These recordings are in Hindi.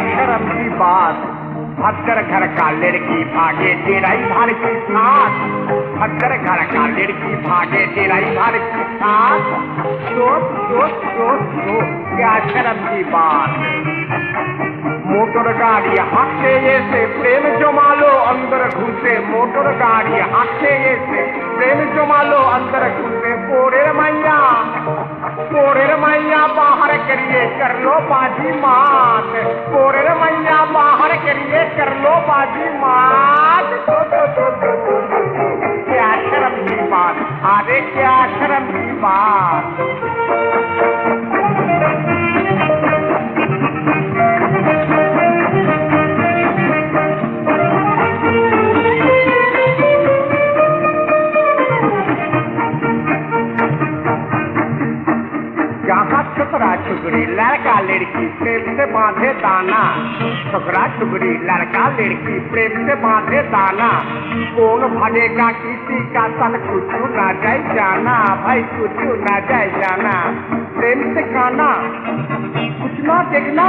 शर्म की बात। भद्र घर का लड़की भागे ड्राइवर के साथ, भद्र घर का लड़की भागे ड्राइवर के साथ। सोच सोच सोच सोच क्या शर्म की बात। मोटर गाड़ी हाथे से प्रेम जमा लो अंदर घुसे, मोटर गाड़ी हाथे से प्रेम जमा लो अंदर घुसे। पोड़ेर मैया बाहर करिए कर लो बाजी मात, पोड़ेर मैया बाहर करिए कर लो बाजी मात। क्या शर्म की बात, अरे क्या शर्म की बात। छोकरा छुगड़ी लड़का लड़की प्रेम से बांधे दाना, छोकरा छुगड़ी लड़का लड़की प्रेम से बांधे दाना। कौन भागेगा किसी का सन, कुछ ना जाए जाना भाई, कुछ ना जाए जाना। प्रेम से गाना कुछ ना देखना,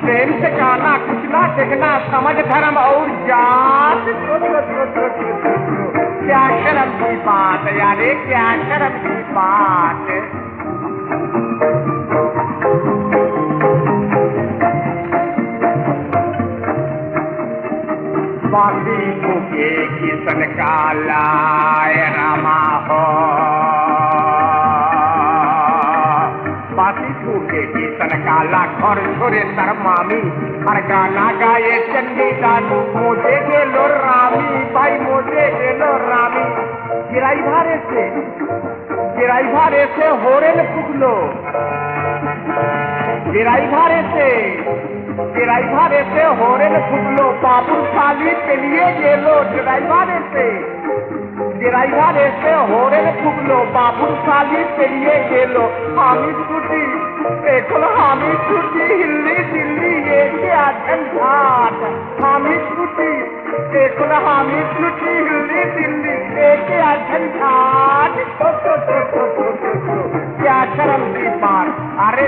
प्रेम से गाना कुछ ना देखना। समझ धर्म और जात, क्या शर्म की बात यारे, क्या शर्म की बात। बासी फूके किसन काला रामा हो, बासी फूके किसन काला घर छोड़े तर मामी। हर गाना गाए चंडी दादू मोजे गेलो रामी भाई, मोजे गेलो रामी। गिराई भारे से होरेल पुगलो, गिराई भारे से होरेल पुगलो। बाबू साली के लिए गेलो ड्राइवर से होरेल पुगलो, बाबू साली के लिए गेलो। हामी छुट्टी देखो, हामी छुट्टी हिल्ली दिल्ली ये क्या झंझाट। हामी छुट्टी देखो, हामी छुट्टी हिल्ली दिल्ली ये क्या झंझाट। क्या शर्म की बात, अरे